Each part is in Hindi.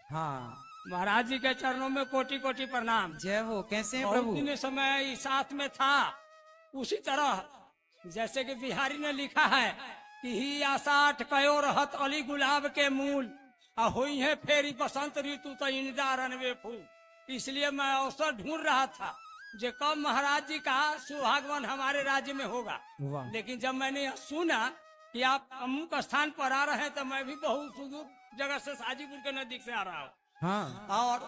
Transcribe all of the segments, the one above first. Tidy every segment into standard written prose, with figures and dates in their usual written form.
हाँ, महाराज जी के चरणों में कोटि कोटि प्रणाम। जय हो। कैसे हैं बहुत प्रभु? दिन समय इस साथ में था, उसी तरह जैसे कि बिहारी ने लिखा है कि ही आसाठ कयो रहत अली गुलाब के मूल, हुई है फेरी बसंत ऋतु तो इंदा रनवे फूल। इसलिए मैं अवसर ढूंढ रहा था जो कब महाराज जी का सुहागवन हमारे राज्य में होगा। वाह। लेकिन जब मैंने यह सुना कि आप अमुक स्थान पर आ रहे हैं तो मैं भी बहुत सुदूर जगह से हाजीपुर के नजदीक से आ रहा हूँ। हाँ, और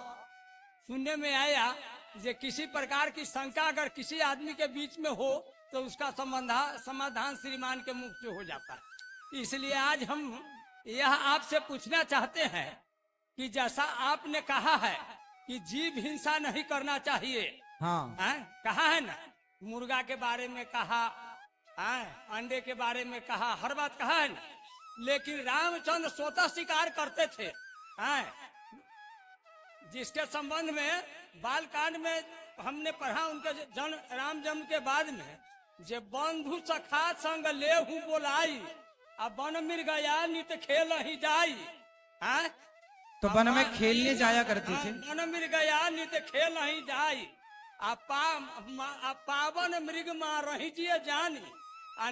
सुनने में आया कि किसी प्रकार की शंका अगर किसी आदमी के बीच में हो तो उसका समाधान श्रीमान के मुख से हो जाता है। इसलिए आज हम यह आपसे पूछना चाहते हैं कि जैसा आपने कहा है कि जीव हिंसा नहीं करना चाहिए, हाँ, कहा है ना, मुर्गा के बारे में कहा, अंडे के बारे में कहा, हर बात कहा है ना। लेकिन रामचंद्र स्वतः शिकार करते थे, जिसके संबंध में बालकांड में हमने पढ़ा। उनके जन्म राम जन्म के बाद में जे बंधु सखा संग लेहू बोलाई, अब वन मृगया नित खेल ही जाई। तो वन में खेलने जाया करते थे। वन मृगया नित खेल ही जाई, पावन मृग मां रही जिए जानी,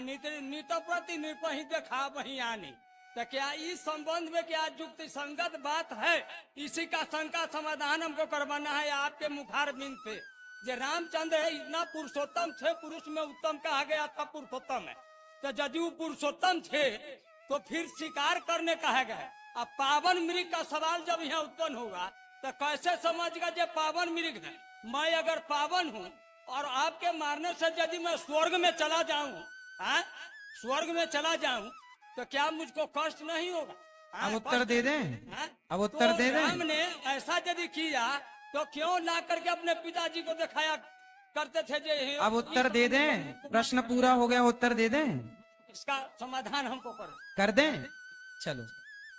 नित प्रति निपही देखा वही आनी। तो क्या इस संबंध में क्या युक्ति संगत बात है? इसी का शंका समाधान हमको करवाना है आपके मुखार बिंद पे। जे रामचंद्र है इतना पुरुषोत्तम थे, पुरुष में उत्तम कहा गया था, पुरुषोत्तम है। तो यदि वो पुरुषोत्तम थे तो फिर शिकार करने कहा गया। अब पावन मृग का सवाल जब यहाँ उत्पन्न होगा तो कैसे समझगा जे पावन मृग है? मैं अगर पावन हूँ और आपके मारने से यदि मैं स्वर्ग में चला जाऊं, स्वर्ग में चला जाऊं तो क्या मुझको कष्ट नहीं होगा? अब उत्तर दे दें? अब उत्तर तो दे दें? राम ने ऐसा यदि किया तो क्यों ला करके अपने पिताजी को दिखाया करते थे? जे अब उत्तर दे दें? प्रश्न पूरा हो गया, उत्तर दे दें? इसका समाधान हमको कर दें? चलो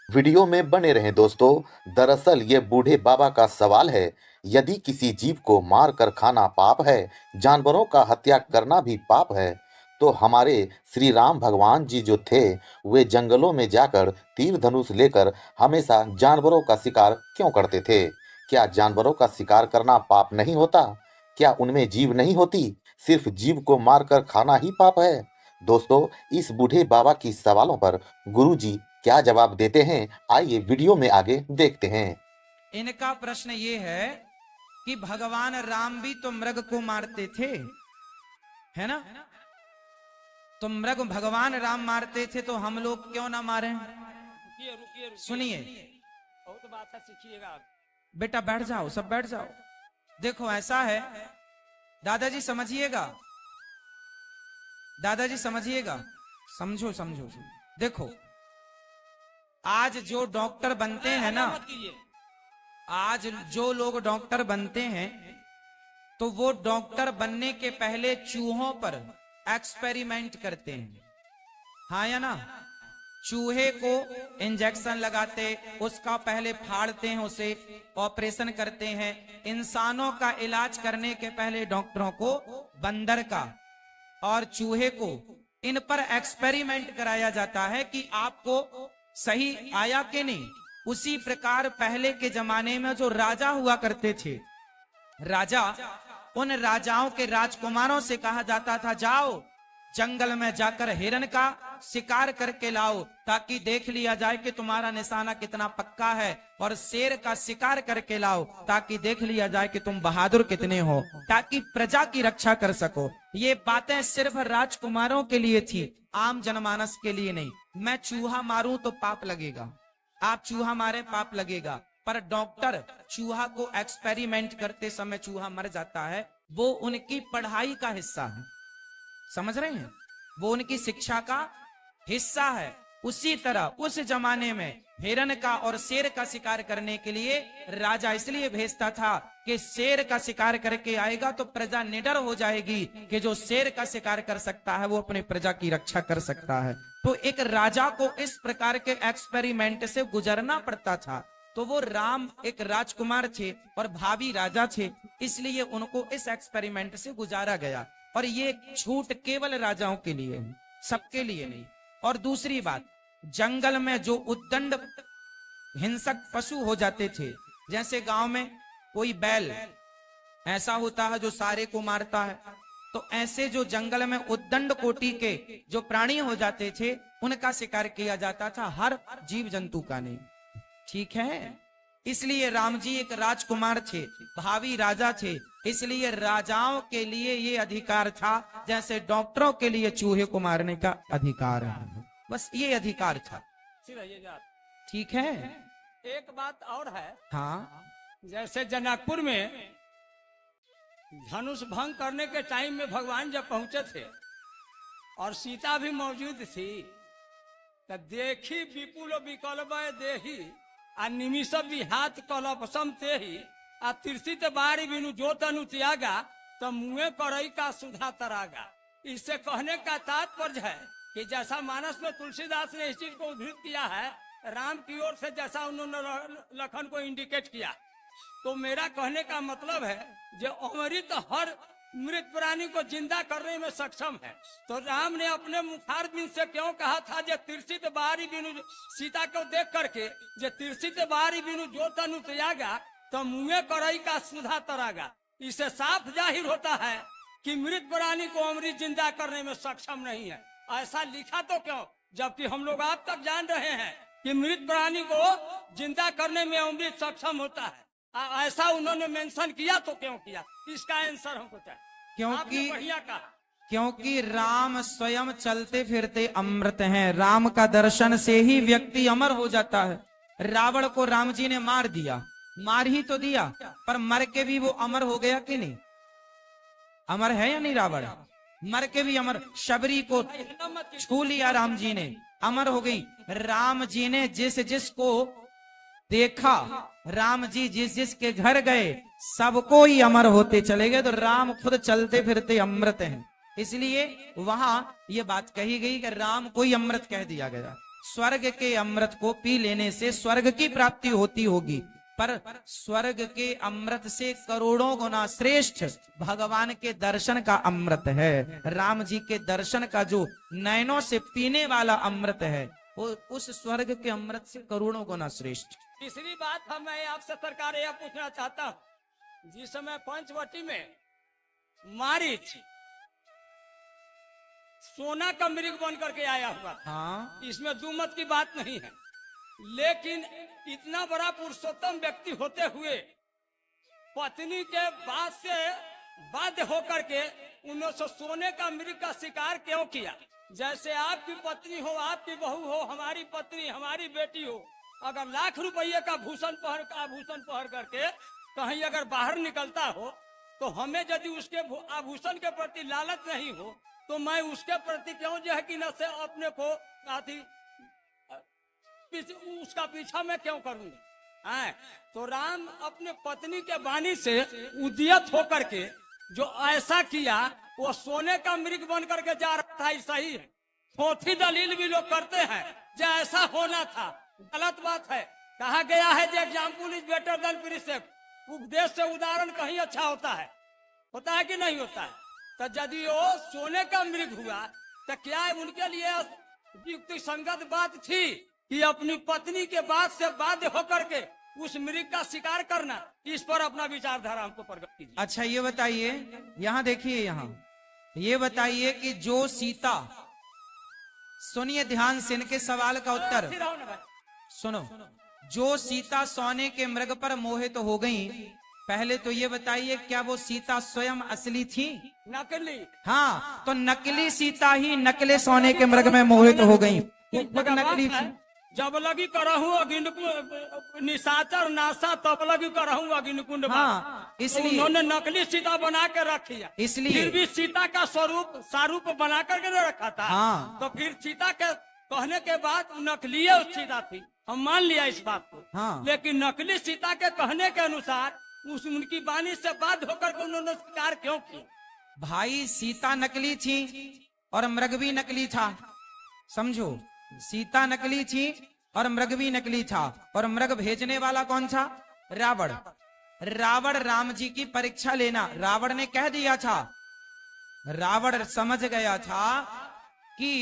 वीडियो में बने रहें दोस्तों। दरअसल ये बूढ़े बाबा का सवाल है, यदि किसी जीव को मार कर खाना पाप है, जानवरों का हत्या करना भी पाप है, तो हमारे श्री राम भगवान जी जो थे वे जंगलों में जाकर तीर धनुष लेकर हमेशा जानवरों का शिकार क्यों करते थे? क्या जानवरों का शिकार करना पाप नहीं होता? क्या उनमें जीव नहीं होती? सिर्फ जीव को मारकर खाना ही पाप है? दोस्तों, इस बूढ़े बाबा की सवालों पर गुरुजी क्या जवाब देते हैं, आइए वीडियो में आगे देखते हैं। इनका प्रश्न ये है कि भगवान राम भी तो मृग को मारते थे, है ना? तो मृग भगवान राम मारते थे तो हम लोग क्यों ना मारें? रुकिए सुनिए, बहुत बात है, सीखिएगा। बेटा बैठ जाओ, सब बैठ जाओ। देखो ऐसा है, दादाजी समझिएगा, दादाजी समझिएगा, समझो समझो। देखो आज जो डॉक्टर बनते हैं ना, आज जो लोग डॉक्टर बनते हैं तो वो डॉक्टर बनने के पहले चूहों पर एक्सपेरिमेंट करते हैं, हाँ या ना? चूहे को इंजेक्शन लगाते, उसका पहले फाड़ते हैं, उसे ऑपरेशन करते हैं। इंसानों का इलाज करने के पहले डॉक्टरों को बंदर का और चूहे को इन पर एक्सपेरिमेंट कराया जाता है कि आपको सही आया कि नहीं। उसी प्रकार पहले के जमाने में जो राजा हुआ करते थे, राजा, उन राजाओं के राजकुमारों से कहा जाता था जाओ जंगल में जाकर हिरण का शिकार करके लाओ ताकि देख लिया जाए कि तुम्हारा निशाना कितना पक्का है, और शेर का शिकार करके लाओ ताकि देख लिया जाए कि तुम बहादुर कितने हो, ताकि प्रजा की रक्षा कर सको। ये बातें सिर्फ राजकुमारों के लिए थी, आम जनमानस के लिए नहीं। मैं चूहा मारूं तो पाप लगेगा, आप चूहा मारे पाप लगेगा, पर डॉक्टर चूहा को एक्सपेरिमेंट करते समय चूहा मर जाता है, वो उनकी पढ़ाई का हिस्सा है, समझ रहे हैं? वो उनकी शिक्षा का हिस्सा है। उसी तरह उस जमाने में हिरण का और शेर का शिकार करने के लिए राजा इसलिए भेजता था कि शेर का शिकार करके आएगा तो प्रजा निडर हो जाएगी कि जो शेर का शिकार कर सकता है वो अपनी प्रजा की रक्षा कर सकता है। तो एक राजा को इस प्रकार के एक्सपेरिमेंट से गुजरना पड़ता था। तो वो राम एक राजकुमार थे और भावी राजा थे, इसलिए उनको इस एक्सपेरिमेंट से गुजारा गया। और ये छूट केवल राजाओं के लिए है, सबके लिए नहीं। और दूसरी बात, जंगल में जो उद्दंड हिंसक पशु हो जाते थे। जैसे गांव में कोई बैल ऐसा होता है जो सारे को मारता है, तो ऐसे जो जंगल में उद्दंड कोटि के जो प्राणी हो जाते थे उनका शिकार किया जाता था, हर जीव जंतु का नहीं। ठीक है, इसलिए राम जी एक राजकुमार थे, भावी राजा थे, इसलिए राजाओं के लिए ये अधिकार था जैसे डॉक्टरों के लिए चूहे को मारने का अधिकार है, बस ये अधिकार था। ठीक है। एक बात और है, हाँ, जैसे जनकपुर में धनुष भंग करने के टाइम में भगवान जब पहुंचे थे और सीता भी मौजूद थी, तो देखी विपुल विकल्प देही आ निमिष विहात कलपसम ते ही आ तिरसित बारी बिनु जो तनु त्यागा तो मुँह करई का सुधा तरागा। इससे कहने का तात्पर्य है कि जैसा मानस में तुलसीदास ने इस चीज को उद्धृत किया है, राम की ओर से जैसा उन्होंने लखन को इंडिकेट किया, तो मेरा कहने का मतलब है जो अमृत हर मृत प्राणी को जिंदा करने में सक्षम है, तो राम ने अपने मुखारबिंद से क्यों कहा था जे तिरसित बारी बिनु सीता को देख करके जे तिरसित बारी बिनु जो तनु त्यागा तो मुँह करई का सुधा तरागा। इससे साफ जाहिर होता है कि मृत प्राणी को अमृत जिंदा करने में सक्षम नहीं है। ऐसा लिखा तो क्यों, जबकि हम लोग आप तक जान रहे हैं कि मृत प्राणी को जिंदा करने में अमृत सक्षम होता है। ऐसा उन्होंने मेंशन किया तो क्यों किया, इसका आंसर हमको चाहिए। क्योंकि बढ़िया कहा, क्योंकि राम स्वयं चलते फिरते अमृत हैं। राम का दर्शन से ही व्यक्ति अमर हो जाता है। रावण को राम जी ने मार दिया, मार ही तो दिया, पर मर के भी वो अमर हो गया कि नहीं? अमर है या नहीं? रावण मर के भी अमर। शबरी को छू लिया राम जी ने, अमर हो गई। राम जी ने जिस जिसको देखा, राम जी जिस जिसके घर गए, सबको ही अमर होते चले गए। तो राम खुद चलते फिरते अमृत हैं, इसलिए वहां ये बात कही गई कि राम को ही अमृत कह दिया गया। स्वर्ग के अमृत को पी लेने से स्वर्ग की प्राप्ति होती होगी, पर स्वर्ग के अमृत से करोड़ों गुना श्रेष्ठ भगवान के दर्शन का अमृत है। राम जी के दर्शन का जो नयनों से पीने वाला अमृत है, वो उस स्वर्ग के अमृत से करोड़ों गुना श्रेष्ठ। तीसरी बात मैं आपसे सरकार यह पूछना चाहता हूँ, जिस समय पंचवटी में मारीच सोना का मृग बन करके आया हुआ था, हाँ, इसमें दो मत की बात नहीं है, लेकिन इतना बड़ा पुरुषोत्तम व्यक्ति होते हुए पत्नी के बाद से बाध्य होकर के उन्होंने सोने का मृग का शिकार क्यों किया? जैसे आपकी पत्नी हो, आपकी बहू हो, हमारी पत्नी, हमारी बेटी हो, अगर लाख रुपये का आभूषण पहन करके कहीं अगर बाहर निकलता हो, तो हमें यदि उसके आभूषण के प्रति लालच नहीं हो, तो मैं उसके प्रति क्यों जो है कि न से अपने को उसका पीछा मैं क्यों करूंगा? तो राम अपने पत्नी के वाणी से उद्यत होकर के जो ऐसा किया, वो सोने का मृग बन करके जा रहा था। सही है, चौथी दलील भी लोग करते हैं जो ऐसा होना था, गलत बात है। कहा गया है जो example is better than precept, उपदेश से उदाहरण कहीं अच्छा होता है कि नहीं होता है? तो यदि वो सोने का मृग हुआ तो क्या उनके लिए युक्ति संगत बात थी कि अपनी पत्नी के बात से बाध्य होकर के उस मृग का शिकार करना? इस पर अपना विचारधारा हमको प्रकट कीजिए। अच्छा ये बताइए, यहाँ देखिए, यहाँ ये बताइए कि जो सीता, सुनिए ध्यान से, इनके सवाल का उत्तर सुनो। जो सीता सोने के मृग पर मोहित हो गई, पहले तो ये बताइए क्या वो सीता स्वयं असली थी? नकली। हाँ, तो नकली सीता ही नकले सोने के मृग में मोहित हो गई, खुद नकली थी। जब लगी करहूं निशाचर नासा, तब लगी करहूं अग्निकुंड। हाँ, इसलिए उन्होंने नकली सीता बना के रखी है, इसलिए फिर भी सीता का स्वरूप बना करके न रखा था। हाँ, तो फिर सीता के कहने के बाद नकली सीता थी, हम मान लिया इस बात को। हाँ, लेकिन नकली सीता के कहने के अनुसार उनकी वाणी से बाध्य होकर के उन्होंने शिकार क्यों की? भाई सीता नकली थी और मृग भी नकली था, समझो। सीता नकली थी और मृग भी नकली था, और मृग भेजने वाला कौन था? रावण। रावण राम जी की परीक्षा लेना, रावण ने कह दिया था, रावण समझ गया था कि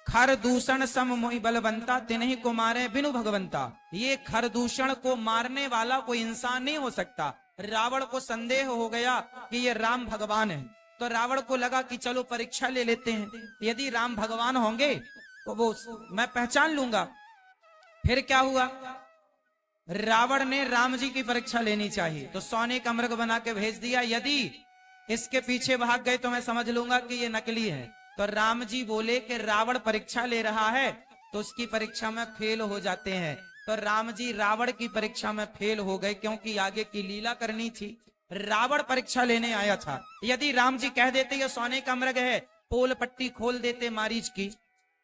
खर दूषण सम मोहि बलवंता तिन्हि को मारे बिनु भगवंता। ये खर दूषण को मारने वाला कोई इंसान नहीं हो सकता। रावण को संदेह हो गया कि ये राम भगवान है, तो रावण को लगा कि चलो परीक्षा ले लेते हैं, यदि राम भगवान होंगे तो वो मैं पहचान लूंगा। फिर क्या हुआ, रावण ने राम जी की परीक्षा लेनी चाहिए, तो सोने का मृग बना के भेज दिया, यदि इसके पीछे भाग गए तो मैं समझ लूंगा कि ये नकली है। तो राम जी बोले कि रावण परीक्षा ले रहा है तो उसकी परीक्षा में फेल हो जाते हैं। तो राम जी रावण की परीक्षा में फेल हो गए, क्योंकि आगे की लीला करनी थी। रावण परीक्षा लेने आया था, यदि राम जी कह देते ये सोने का मृग है, पोल पट्टी खोल देते मारीच की,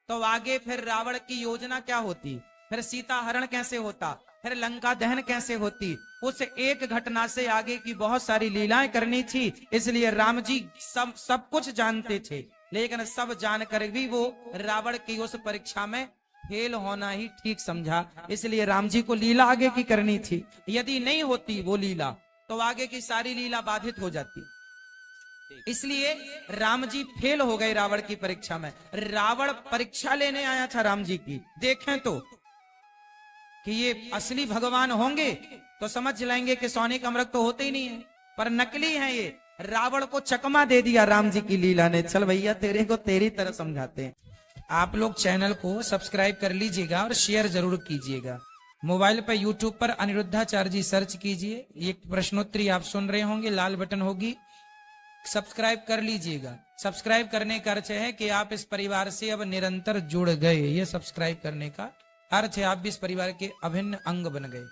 तो आगे फिर रावण की योजना क्या होती, फिर सीता हरण कैसे होता, फिर लंका दहन कैसे होती। उस एक घटना से आगे की बहुत सारी लीलाएं करनी थी, इसलिए राम जी सब कुछ जानते थे, लेकिन सब जानकर भी वो रावण की उस परीक्षा में फेल होना ही ठीक समझा। इसलिए राम जी को लीला आगे की करनी थी, यदि नहीं होती वो लीला तो आगे की सारी लीला बाधित हो जाती। इसलिए राम जी फेल हो गए रावण की परीक्षा में। रावण परीक्षा लेने आया था राम जी की, देखें तो कि ये असली भगवान होंगे तो समझ लाएंगे कि सोने का मृग तो होते ही नहीं है, पर नकली है ये। रावण को चकमा दे दिया राम जी की लीला ने। चल भैया तेरे को तेरी तरह समझाते हैं। आप लोग चैनल को सब्सक्राइब कर लीजिएगा और शेयर जरूर कीजिएगा। मोबाइल पर यूट्यूब पर अनिरुद्धाचार्य जी सर्च कीजिए, ये प्रश्नोत्तरी आप सुन रहे होंगे, लाल बटन होगी, सब्सक्राइब कर लीजिएगा। सब्सक्राइब करने का अर्थ है कि आप इस परिवार से अब निरंतर जुड़ गए, ये सब्सक्राइब करने का अर्थ है, आप भी इस परिवार के अभिन्न अंग बन गए।